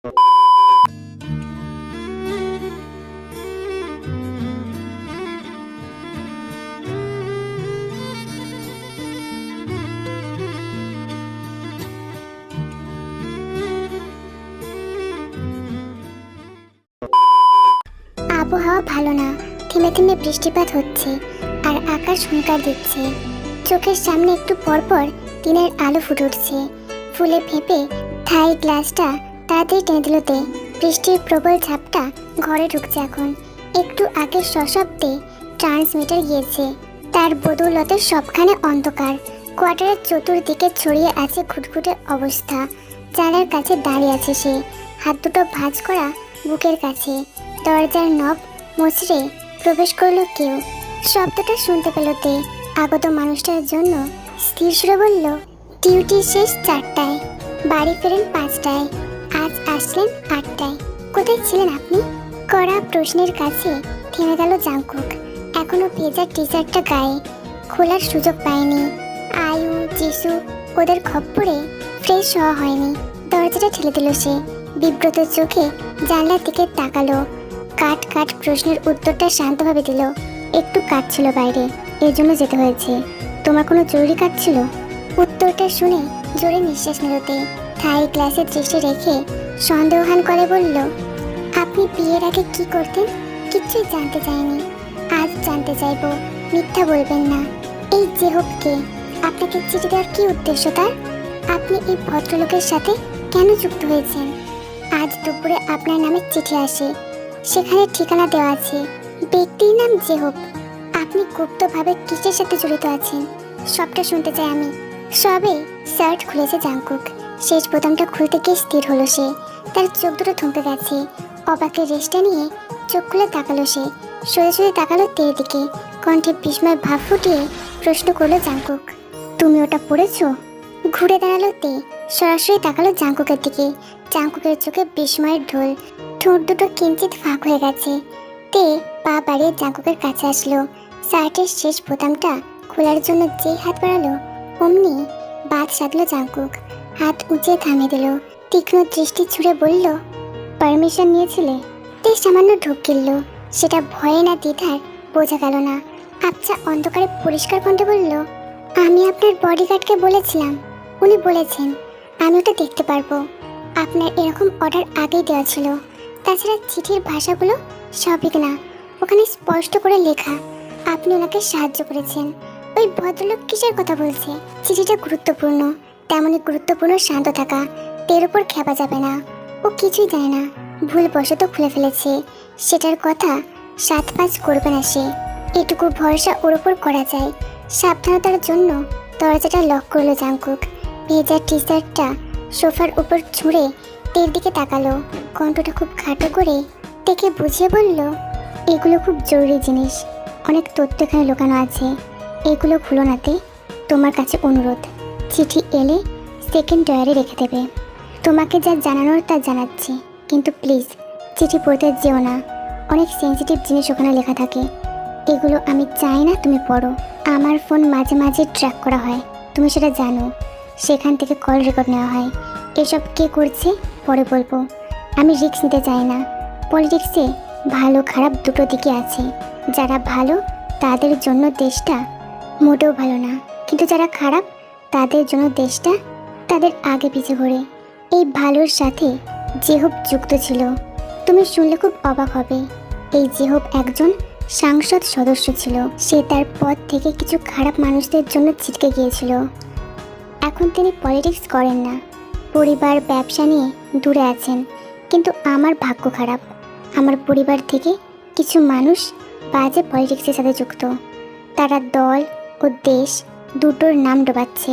আবহাওয়া ভালো না, থেমে থেমে বৃষ্টিপাত হচ্ছে আর আকাশ হুঙ্কার দিচ্ছে। চোখের সামনে একটু পরপর দিনের আলো ফুটে উঠছে। ফুলে ফেঁপে থাই গ্লাসটা তাড়াতাড়ি টেনে দিলতে বৃষ্টির প্রবল ঝাপটা ঘরে ঢুকছে। এখন একটু আগে সশব্দে ট্রান্সমিটার গিয়েছে, তার বদৌলতে সবখানে অন্ধকার। কোয়ার্টারের চতুর্দিকে ছড়িয়ে আছে ঘুটঘুটে অবস্থা। জানালার কাছে দাঁড়িয়ে আছে সে, হাত দুটো ভাঁজ করা বুকের কাছে। দরজার নব মুচড়ে প্রবেশ করলো কেউ। শব্দটা শুনতে পেল তে। আগত মানুষটার জন্য স্থির সুরে বলল, ডিউটি শেষ 4টায়, বাড়ি ফেরেন 5টায়, আজ আসলেন 8টায়। কোথায় ছিলেন আপনি? কড়া প্রশ্নের কাছে থেমে গেল জাংকুক। এখনো ভেজা টি শার্টটা গায়ে, খোলার সুযোগ পায়নি। আয়ু যিশু ওদের খপ্পরে ফ্রেশ হওয়া হয়নি। দরজাটা ঠেলে দিল সে, বিব্রত চোখে জানলার দিকে তাকালো। কাট কাট প্রশ্নের উত্তরটা শান্তভাবে দিল, একটু কাজ ছিল বাইরে, এর জন্য যেতে হয়েছে। তোমার কোনো জরুরি কাজ ছিল? উত্তরটা শুনে জোরে নিঃশ্বাস নিলতে থাই গ্লাসে দৃষ্টি রেখে সন্দেহহান করে বলল, আপনি বিয়ের আগে কি করতেন? কিচ্ছুই জানতে চাইনি, আজ জানতে চাইবো, মিথ্যা বলবেন না। এই জেহবকে আপনাকে চিঠি দেওয়ার কি উদ্দেশ্য তার? আপনি এই ভদ্রলোকের সাথে কেন যুক্ত হয়েছেন? আজ দুপুরে আপনার নামে চিঠি আসে, সেখানে ঠিকানা দেওয়া আছে, ব্যক্তির নাম জেহব। আপনি গুপ্তভাবে কিসের সাথে জড়িত আছেন সবটা শুনতে চাই আমি। সবে শার্ট খুলেছে জাংকুক, শেষ বোতামটা খুলতে গিয়ে স্থির হলো সে। তার চোখ দুটো থমকে গেছে। অবাকের রেশটা নিয়ে চোখ খুলে তাকালো সে, সোজা সোজা তাকালো তের দিকে। কণ্ঠে বিস্ময় ভাব ফুটিয়ে প্রশ্ন করলো জাংকুক, তুমি ওটা পড়েছো? ঘুরে দাঁড়ালো তে, সরাসরি তাকালো জাংকুকের দিকে। জাংকুকের চোখে বিস্ময়ের ঢোল, ঠোঁট দুটো কিঞ্চিত ফাঁক হয়ে গেছে। তে পা বাড়িয়ে জাংকুকের কাছে আসলো। শার্টের শেষ বোতামটা খোলার জন্য যেই হাত বাড়ালো, অমনি বাদ সাধলো জাংকুক। হাত উঁচিয়ে থামিয়ে দিল, তীক্ষ্ণ দৃষ্টি ছুড়ে বলল, পারমিশন নিয়েছিলে? তে সামান্য ঢোক গিলল, সেটা ভয়ে না দ্বিধার বোঝা গেল না। আবছা অন্ধকারে পরিষ্কার কণ্ঠে বলল, আমি আপনার বডিগার্ডকে বলেছিলাম, উনি বলেছেন আমি ওটা দেখতে পারবো। আপনার এরকম অর্ডার আগেই দেওয়া ছিল। তাছাড়া চিঠির ভাষাগুলো সঠিক না, ওখানে স্পষ্ট করে লেখা আপনি ওনাকে সাহায্য করেছেন। ওই ভদ্রলোক কিসের কথা বলছে? চিঠিটা গুরুত্বপূর্ণ, তেমনই গুরুত্বপূর্ণ শান্ত থাকা। তের উপর খেপা যাবে না, ও কিছুই জানে না, ভুলবশত খুলে ফেলেছে, সেটার কথা 7-5 করবে না সে। এটুকু ভরসা ওর উপর করা যায়। সাবধানতার জন্য দরজাটা লক করলো জাংকুক। ভেজা টি শার্টটা সোফার উপর ছুঁড়ে তের দিকে তাকালো। কণ্ঠটা খুব খাটো করে দেখে বুঝিয়ে বলল, এগুলো খুব জরুরি জিনিস, অনেক তথ্য এখানে লুকানো আছে, এগুলো খুলো নাতে। তোমার কাছে অনুরোধ, চিঠি এলে সেকেন্ড ড্রয়ারে রেখে দেবে। তোমাকে যা জানানোর তা জানাচ্ছি, কিন্তু প্লিজ চিঠি পড়তে যেও না, অনেক সেন্সিটিভ জিনিস ওখানে লেখা থাকে। এগুলো আমি চাই না তুমি পড়ো। আমার ফোন মাঝে মাঝে ট্র্যাক করা হয়, তুমি সেটা জানো, সেখান থেকে কল রেকর্ড নেওয়া হয়। এসব কে করছে পরে বলবো, আমি রিস্ক নিতে চাই না। পলিটিক্সে ভালো খারাপ দুটো দিকে আছে, যারা ভালো তাদের জন্য দেশটা মোটেও ভালো না, কিন্তু যারা খারাপ তাদের জন্য দেশটা তাদের আগে পিছে ঘোরে। এই ভালোর সাথে জেহব যুক্ত ছিল। তুমি শুনলে খুব অবাক হবে, এই জেহব একজন সাংসদ সদস্য ছিল। সে তার পদ থেকে কিছু খারাপ মানুষদের জন্য ছিটকে গিয়েছিল। এখন তিনি পলিটিক্স করেন না, পরিবার ব্যবসা নিয়ে দূরে আছেন। কিন্তু আমার ভাগ্য খারাপ, আমার পরিবার থেকে কিছু মানুষ বাজে পলিটিক্সের সাথে যুক্ত। তারা দল ও দেশ দুটোর নাম ডোবাচ্ছে,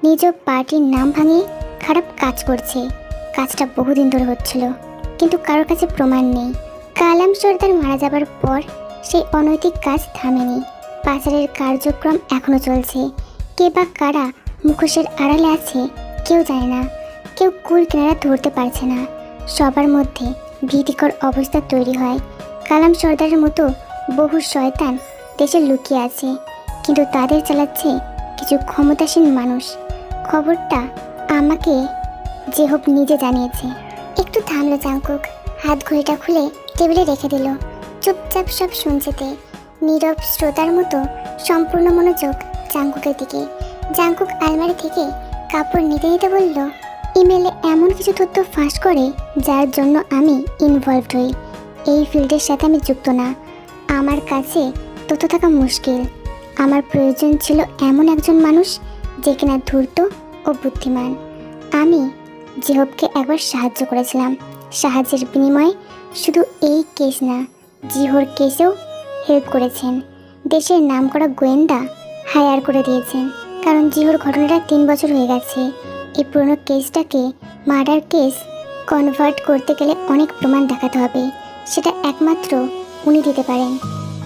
নিজ পার্টির নাম ভাঙিয়ে খারাপ কাজ করছে। কাজটা বহুদিন ধরে হচ্ছিল, কিন্তু কারোর কাছে প্রমাণ নেই। কালাম সর্দার মারা যাবার পর সেই অনৈতিক কাজ থামেনি, পাচারের কার্যক্রম এখনও চলছে। কে বা কারা মুখোশের আড়ালে আছে কেউ জানে না, কেউ কুল কিনারা ধরতে পারছে না। সবার মধ্যে ভীতিকর অবস্থা তৈরি হয়। কালাম সর্দারের মতো বহু শয়তান দেশে লুকিয়ে আছে, কিন্তু তাদের চালাচ্ছে কিছু ক্ষমতাসীন মানুষ। খবরটা আমাকে জেহব নিজে জানিয়েছে। একটু থামলো জাংকুক, হাত ঘড়িটা খুলে টেবিলে রেখে দিল। চুপচাপ সব শুনছেতে, নীরব শ্রোতার মতো সম্পূর্ণ মনোযোগ জাংকুকের দিকে। জাংকুক আলমারি থেকে কাপড় নিতে নিতে বলল, ইমেলে এমন কিছু তথ্য ফাঁস করে যার জন্য আমি ইনভলভড হই। এই ফিল্ডের সাথে আমি যুক্ত না, আমার কাছে তথ্য থাকা মুশকিল। আমার প্রয়োজন ছিল এমন একজন মানুষ যে কিনা ধূর্ত ও বুদ্ধিমান। আমি জিহবকে একবার সাহায্য করেছিলাম, সাহায্যের বিনিময়ে শুধু এই কেস না, জিহোর কেসেও হেল্প করেছেন। দেশের নামকরা গোয়েন্দা হায়ার করে দিয়েছেন, কারণ জিহোর ঘটনাটা 3 বছর হয়ে গেছে। এই পুরনো কেসটাকে মার্ডার কেস কনভার্ট করতে গেলে অনেক প্রমাণ দেখাতে হবে, সেটা একমাত্র উনি দিতে পারেন।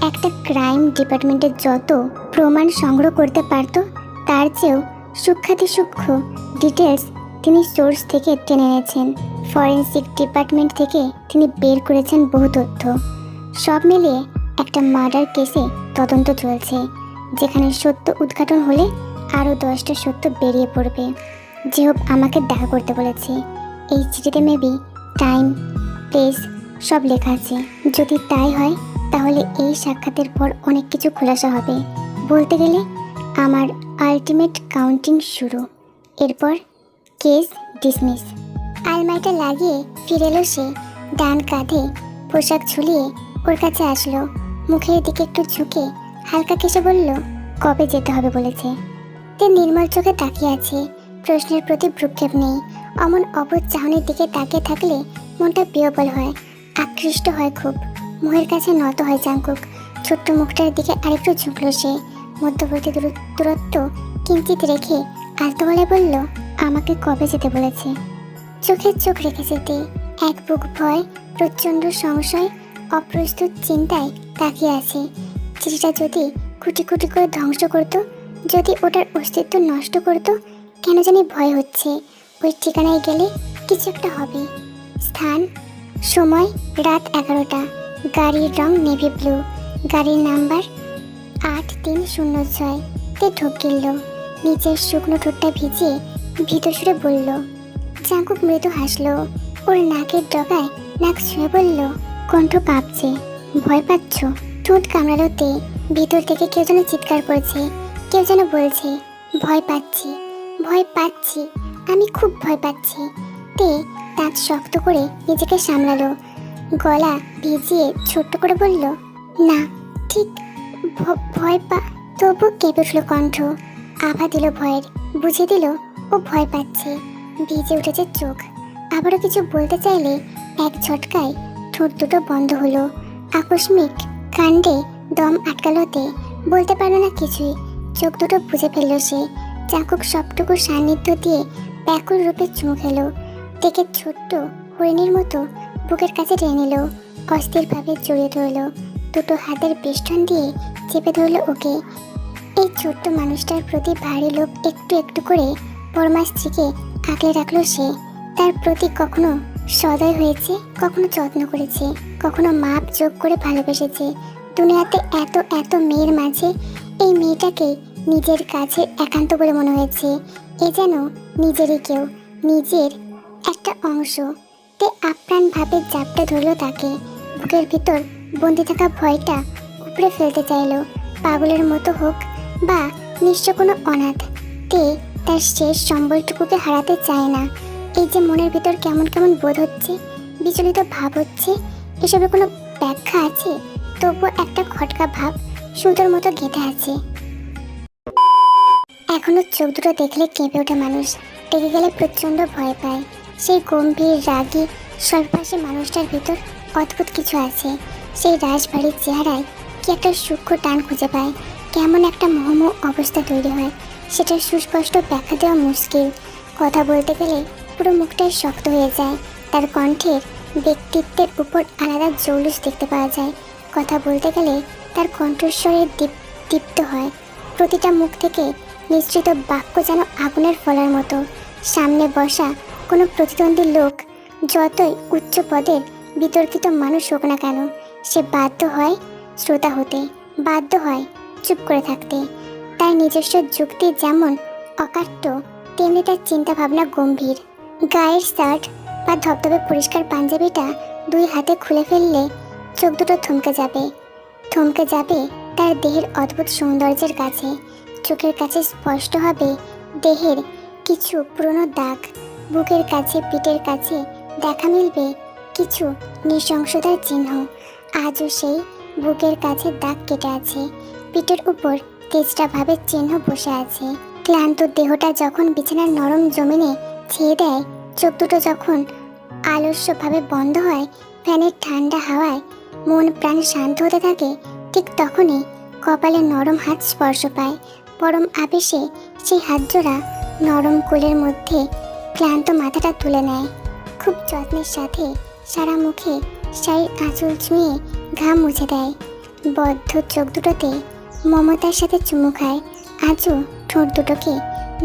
একটা ক্রাইম ডিপার্টমেন্টের যত প্রমাণ সংগ্রহ করতে পারত তার চেয়েও সূক্ষ্মাতি সূক্ষ্ম ডিটেলস তিনি সোর্স থেকে টেনে এনেছেন। ফরেন্সিক ডিপার্টমেন্ট থেকে তিনি বের করেছেন বহু তথ্য। সব মিলিয়ে একটা মার্ডার কেসে তদন্ত চলছে, যেখানে সত্য উদ্ঘাটন হলে আরও 10টা সত্য বেরিয়ে পড়বে। জিহব আমাকে দেখা করতে বলেছে। এই চিঠিতে মেবি টাইম, প্লেস সব লেখা আছে। যদি তাই হয় তাহলে এই সাক্ষাতের পর অনেক কিছু খোলাসা হবে। বলতে গেলে আমার আলটিমেট কাউন্টিং শুরু। এরপর কেস ডিসমিস। আলমারিটা লাগিয়ে ফিরে এলো সে। ডান কাঁধে পোশাক ঝুলিয়ে ওর কাছে আসলো, মুখের দিকে একটু ঝুঁকে হালকা কেসে বলল, কবে যেতে হবে বলেছে? তে নির্মল চোখে তাকিয়ে আছে, প্রশ্নের প্রতি ভ্রুক্ষেপ নেই। অমন অবুঝ চাহনির দিকে তাকিয়ে থাকলে মনটা বিহ্বল হয়, আকৃষ্ট হয় খুব। মুখের কাছে নত হয় জাংকুক। ছোট্ট মুখটার দিকে আরেকটু ঝুঁকলো সে। মধ্যবর্তী দূরত্ব কিঞ্চিত রেখে আলতো গলায় বলল, আমাকে কবে যেতে বলেছে? চোখে চোখ রেখেছে তে, এক বুক ভয়, প্রচণ্ড সংশয়, অপ্রস্তুত চিন্তায় তাকিয়ে আছে। চিঠিটা যদি কুটি কুটি করে ধ্বংস করত, যদি ওটার অস্তিত্ব নষ্ট করত, কেন জানি ভয় হচ্ছে। ওই ঠিকানায় গেলে কিছু একটা হবে। স্থান, সময় রাত 11টা, গাড়ির রং নেভি ব্লু, গাড়ির নাম্বার 8306। তে ঢোক গিলল, নিচের শুকনো ঠোঁটটা ভিজিয়ে ভিতর সুরে বলল। জাংকুক মৃদু হাসলো, ওর নাকের ডগায় নাক ছুঁয়ে বলল, কণ্ঠ কাঁপছে, ভয় পাচ্ছ? ঠোঁট কামড়ালো তে। ভিতর থেকে কেউ যেন চিৎকার করছে, কেউ যেন বলছে, ভয় পাচ্ছি, ভয় পাচ্ছি, আমি খুব ভয় পাচ্ছি। তে দাঁত শক্ত করে নিজেকে সামলালো, গলা ভিজিয়ে ছোট্ট করে বলল, না ঠিক ভয় পা। তবু কেঁপে উঠল কণ্ঠ, আভা দিল ভয়ের, বুঝে দিল ও ভয় পাচ্ছে। ভিজে উঠেছে চোখ। আবারও কিছু বলতে চাইলে এক ঝটকায় ঠোঁট দুটো বন্ধ হলো। আকস্মিক কাণ্ডে দম আটকালোতে, বলতে পারল না কিছুই। চোখ দুটো বুঝে ফেলল সে। জাংকুক সবটুকু সান্নিধ্য দিয়ে ব্যাকুল রূপে চুমু খেলো। দেখে ছোট্ট হরিণীর মতো বুকের কাছে টেনে নিল, অস্থিরভাবে জড়িয়ে ধরল, দুটো হাতের বেষ্টন দিয়ে চেপে ধরল ওকে। এই ছোট্ট মানুষটার প্রতি ভারী লোভ একটু একটু করে পরমা স্ত্রীকে আগলে রাখলো সে। তার প্রতি কখনো সদয় হয়েছে, কখনো যত্ন করেছে, কখনো মাপ যোগ করে ভালোবেসেছে। দুনিয়াতে এত এত মেয়ের মাঝে এই মেয়েটাকে নিজের কাছে একান্ত বলে মনে হয়েছে। এ যেন নিজেরই কেউ, নিজের একটা অংশ। তে আপ্রাণভাবে জাপটে ধরল তাকে। বুকের ভিতর বন্দি থাকা ভয়টা উপড়ে ফেলতে চাইল, পাগলের মতো হোক বা নিঃস্ব কোনো অনাথ। তে তার শেষ সম্বলটুকুকে হারাতে চায় না। এই যে মনের ভিতর কেমন কেমন বোধ হচ্ছে, বিচলিত ভাব হচ্ছে, এসবে কোনো ব্যাখ্যা আছে? তবুও একটা খটকা ভাব সুতোর মতো গেঁথে আছে। এখনো চোখ দুটো দেখলে কেঁপে ওঠে মানুষ, টেকে গেলে প্রচণ্ড ভয় পায়। সেই গম্ভীর রাগী স্বল্পাসী মানুষটার ভিতর অদ্ভুত কিছু আছে। সেই রাজবাড়ির চেহারায় কি একটা সূক্ষ্ম টান খুঁজে পায়, কেমন একটা মোহমোহ অবস্থা তৈরি হয়। সেটার সুস্পষ্ট ব্যাখ্যা দেওয়া মুশকিল। কথা বলতে গেলে পুরো মুখটাই শক্ত হয়ে যায়। তার কণ্ঠের ব্যক্তিত্বের উপর আলাদা জৌলুস দেখতে পাওয়া যায়। কথা বলতে গেলে তার কণ্ঠস্বরের দীপ্ত হয়। প্রতিটা মুখ থেকে নিঃসৃত বাক্য যেন আগুনের ফলার মতো। সামনে বসা কোনো প্রতিদ্বন্দ্বী লোক যতই উচ্চ পদের বিতর্কিত মানুষ হোক না কেন, সে বাধ্য হয় শ্রোতা হতে, বাধ্য হয় চুপ করে থাকতে। তার নিজস্ব যুক্তি যেমন অকাট্য, তেমনি তার চিন্তাভাবনা গম্ভীর। গায়ের শার্ট ছাপা ধবধবে পরিষ্কার পাঞ্জাবিটা 2 হাতে খুলে ফেললে চোখ দুটো থমকে যাবে তার দেহের অদ্ভুত সৌন্দর্যের কাছে। চোখের কাছে স্পষ্ট হবে দেহের কিছু পুরনো দাগ, বুকের কাছে পিঠের কাছে দেখা মিলবে কিছু নৃশংসতার চিহ্ন। আজও সেই বুকের কাছে দাগ কেটে আছে, পিঠের উপর তেজটা ভাবের চিহ্ন বসে আছে। ক্লান্ত দেহটা যখন বিছানার নরম জমিনে ছেয়ে দেয়, চোখ দুটো যখন আলস্যভাবে বন্ধ হয়, ফ্যানের ঠান্ডা হাওয়ায় মন প্রাণ শান্ত হতে থাকে, ঠিক তখনই কপালে নরম হাত স্পর্শ পায়। পরম আবেশে সেই হাত জোড়া নরম কোলের মধ্যে ক্লান্ত মাথাটা তুলে নেয়। খুব যত্নের সাথে সারা মুখে শাড়ির আঁচল ছুঁয়ে ঘাম মুছে দেয়। বদ্ধ চোখ দুটোতে মমতার সাথে চুমু খায়। আজও ঠোঁট দুটোকে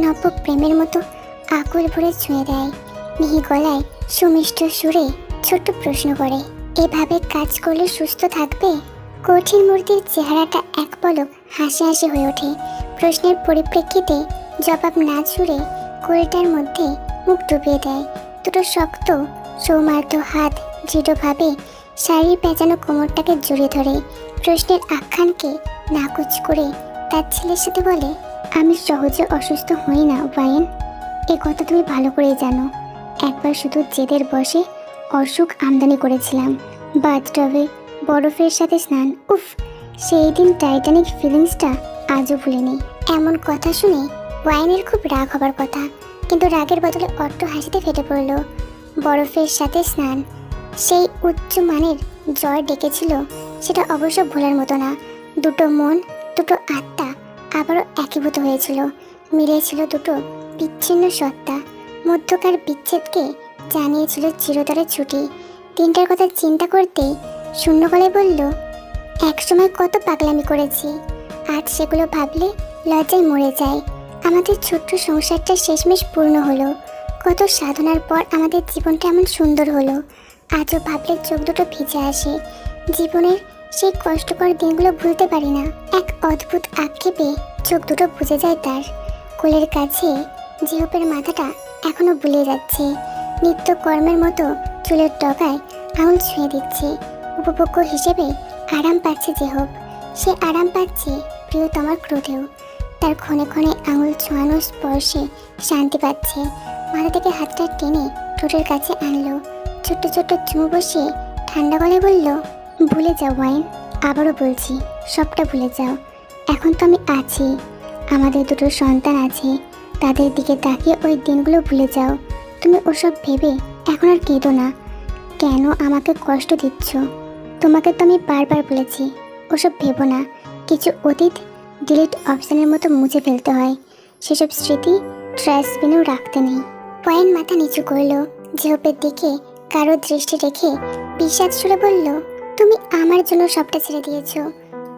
নব প্রেমের মতো আকুল ভরে ছুঁয়ে দেয়। মিহি গলায় সুমিষ্ট সুরে ছোট্ট প্রশ্ন করে, এভাবে কাজ করলে সুস্থ থাকবে? কঠিন মূর্তির চেহারাটা এক পলক হাসি হাসি হয়ে ওঠে। প্রশ্নের পরিপ্রেক্ষিতে জবাব না ছুড়ে কোলটার মধ্যে মুখ ডুবিয়ে দেয়। দুটো শক্ত সৌমার্দ্য হাত দৃঢ়ভাবে শাড়ির পেঁচানো কোমরটাকে জড়িয়ে ধরে প্রশ্নের আখ্যানকে নাকচ করে তার ছেলের সাথে বলে, আমি সহজে অসুস্থ হই না ওয়াইন, এ কথা তুমি ভালো করেই জানো। একবার শুধু জেদের বসে অসুখ আমদানি করেছিলাম। বাথটবে বরফের সাথে স্নান, উফ, সেই দিন টাইটানিক ফিলিংসটা আজও ভুলিনি। এমন কথা শুনে ওয়াইনের খুব রাগ হবার কথা, কিন্তু রাগের বদলে অট্ট হাসিতে ফেটে পড়ল। বরফের সাথে স্নান, সেই উচ্চ মানের জ্বর ডেকেছিল, সেটা অবশ্য ভোলার মতো না। দুটো মন, দুটো আত্মা আবারও একীভূত হয়েছিল, মিলেছিল দুটো বিচ্ছিন্ন সত্তা। মধ্যকার বিচ্ছেদকে জানিয়েছিল চিরতরে ছুটি। দিনটার কথা চিন্তা করতেই শূন্য গলায় বলল, একসময় কত পাগলামি করেছি, আজ সেগুলো ভাবলে লজ্জায় মরে যায়। আমাদের ছোট্ট সংসারটা শেষমেশ পূর্ণ হলো। কত সাধনার পর আমাদের জীবনটা এমন সুন্দর হলো। আজও ভাবলে চোখ দুটো ভিজে আসে। জীবনের সেই কষ্টকর দিনগুলো ভুলতে পারি না। এক অদ্ভুত আক্ষেপে চোখ দুটো বুজে যায় তার। কোলের কাছে জিহপের মাথাটা এখনো বুলিয়ে যাচ্ছে। নিত্যকর্মের মতো চুলের ডগায় আঙুল ছুঁয়ে দিচ্ছে। উপভোগ্য হিসেবে আরাম পাচ্ছে জেহব। সে আরাম পাচ্ছে প্রিয়তমার ক্রোধেও। তার ক্ষণে ক্ষণে আঙুল ছোঁয়ানো স্পর্শে শান্তি পাচ্ছে। মাথা থেকে হাতটা টেনে ঠোঁটের কাছে আনলো। ছোট্ট ছোট্ট চুমু বসিয়ে ঠান্ডা গলায় বলল, ভুলে যাও ওয়াইন, আবারও বলছি, সবটা ভুলে যাও। এখন তো আমি আছি, আমাদের দুটো সন্তান আছে, তাদের দিকে তাকিয়ে ওই দিনগুলো ভুলে যাও। তুমি ওসব ভেবে এখন আর কেঁদো না। কেন আমাকে কষ্ট দিচ্ছ? তোমাকে তো আমি বারবার বলেছি ওসব ভেবো না। কিছু অতীত ডিলিট অপশানের মতো মুছে ফেলতে হয়, সেসব স্মৃতি ট্রাশবিনেও রাখতে নেই। ওয়াইন মাথা নিচু করলো, জেহপের দিকে কারো দৃষ্টি রেখে বিষাদ সুরে বলল, তুমি আমার জন্য সবটা ছেড়ে দিয়েছো,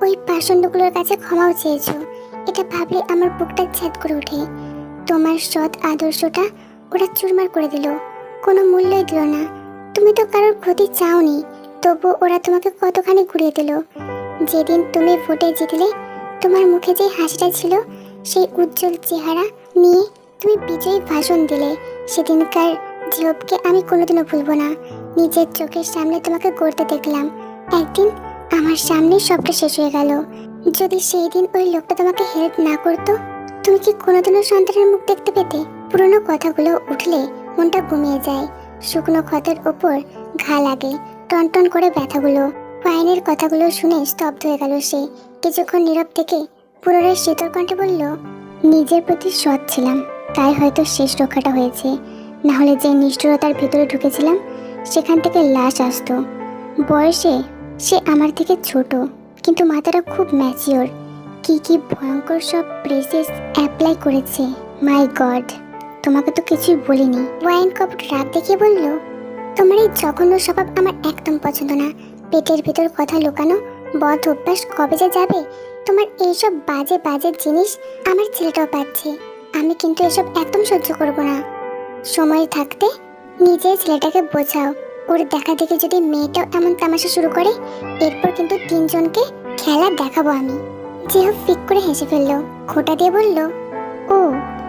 ওই পাষণ্ডগুলোর কাছে ক্ষমাও চেয়েছো। এটা ভাবলে আমার বুকটা ছেদ করে ওঠে। তোমার সৎ আদর্শটা ওরা চুরমার করে দিল, কোনো মূল্যই দিল না। তুমি তো কারোর ক্ষতি চাওনি, তবু ওরা তোমাকে কতখানি ঘুরিয়ে দিল। যেদিন তুমি ভোটে জিতলে, তোমার মুখে যে হাসিটা ছিল, সেই উজ্জ্বল চেহারা নিয়ে তুমি বিজয়ী ভাষণ দিলে। সেদিনকার জিহবকে আমি কোনোদিনও ভুলবো না। নিজের চোখের সামনে তোমাকে গড়তে দেখলাম, একদিন আমার সামনে সবটা শেষ হয়ে গেল। যদি সেই দিন ওই লোকটা তোমাকে হেল্প না করতো, তুমি কি কোনোদিনও সন্তানের মুখ দেখতে পেতে? পুরনো কথাগুলো উঠলে মনটা ঘুমিয়ে যায়। শুকনো ক্ষতের ওপর ঘা লাগে, টনটন করে ব্যথাগুলো। ওয়াইনের কথাগুলো শুনে স্তব্ধ হয়ে গেল সে। কিছুক্ষণ নীরব থেকে পুনরায় শীতল কণ্ঠে বলল, নিজের প্রতি সৎ ছিলাম, তাই হয়তো শেষ রক্ষাটা হয়েছে। না হলে যে নিষ্ঠুরতার ভিতরে ঢুকেছিলাম, সেখান থেকে লাশ আসতো। বয়সে সে আমার থেকে ছোট, কিন্তু মাথাটা খুব ম্যাচিওর। কি ভয়ঙ্কর সব প্রেসেস অ্যাপ্লাই করেছে। মাই গড, তোমাকে তো কিছুই বলিনি। ওয়াইন কপট রাগ দেখিয়ে বলল, তোমার এই জঘন্য স্বভাব আমার একদম পছন্দ না। পেটের ভিতর কথা লুকানো বদ অভ্যাস কবে যে যাবে? তোমার এইসব বাজে বাজে জিনিস আমার ছেলেটাও পাচ্ছে। আমি কিন্তু এসব একদম সহ্য করব না। সময় থাকতে নিজের ছেলেটাকে বোঝাও। ওর দেখা দেখে যদি মেয়েটাও এমন তামাশা শুরু করে, এরপর কিন্তু তিনজনকে খেলা দেখাবো আমি। জিহব ফিক করে হেসে ফেললো, খোঁটা দিয়ে বলল, ও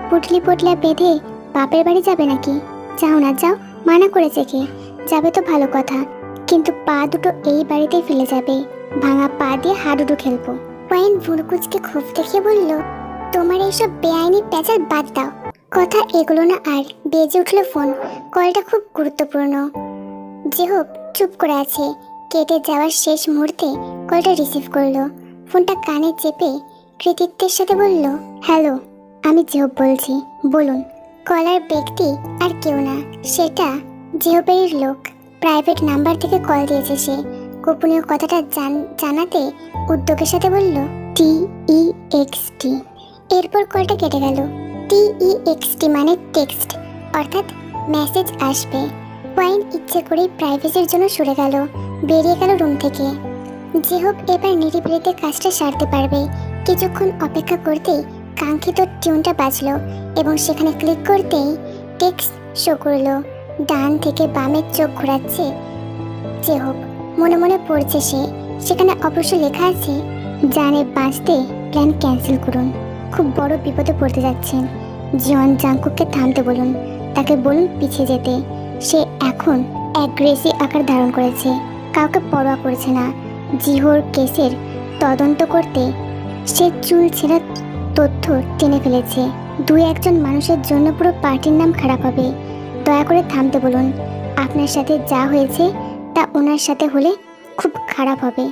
পুটলি পটলা বেঁধে বাপের বাড়ি যাবে নাকি? যাও না, যাও, মানা করেছে কে? যাবে তো ভালো কথা, কিন্তু পা দুটো এই বাড়িতেই ফেলে যাবে। ভাঙা পা দিয়ে হাডুডু খেলবো। ওয়াইন ভুরকুচকে ক্ষোভ দেখিয়ে বলল, তোমার এইসব বেআইনি প্যাচাল বাদ দাও। কথা এগুলো না আর। বেজে উঠল ফোন। কলটা খুব গুরুত্বপূর্ণ। জেহব চুপ করে আছে। কেটে যাওয়ার শেষ মুহূর্তে কলটা রিসিভ করলো। ফোনটা কানে চেপে কৃতিত্বের সাথে বলল, হ্যালো, আমি জেহব বলছি, বলুন। কলার ব্যক্তি আর কেউ না, সেটা জেহবের লোক। প্রাইভেট নাম্বার থেকে কল দিয়েছে সে। গোপনীয় কথাটা জানাতে উদ্যোগের সাথে বলল, TEXT। এরপর কলটা কেটে গেল। TEXT মানে টেক্সট, অর্থাৎ মেসেজ আসবে। ওয়াইন ইচ্ছে করেই প্রাইভেসির জন্য সরে গেল, বেরিয়ে গেল রুম থেকে। জেহব এবার নিরিবিলিতে কাজটা সারতে পারবে। কিছুক্ষণ অপেক্ষা করতেই কাঙ্ক্ষিত টিউনটা বাজলো এবং সেখানে ক্লিক করতেই টেক্সট শো করলো। ডান থেকে বামে চোখ ঘোরাচ্ছে জেহব। মনে মনে পড়ছে সে। সেখানে অবশ্য লেখা আছে, জানে বাঁচতে প্ল্যান ক্যান্সেল করুন। খুব বড় বিপদে পড়তে যাচ্ছেন। জন জাংকুককে থামতে বলুন, তাকে বলুন পিছিয়ে যেতে। সে এখন অ্যাগ্রেসিভ আকার ধারণ করেছে, কাউকে পরোয়া করছে না। জিহোর কেসের তদন্ত করতে সে চুল ছেঁড়া তথ্য টেনে ফেলেছে। দুই একজন মানুষের জন্য পুরো পার্টির নাম খারাপ হবে। দয়া করে থামতে বলুন। আপনার সাথে যা হয়েছে তা ওনার সাথে হলে খুব খারাপ হবে।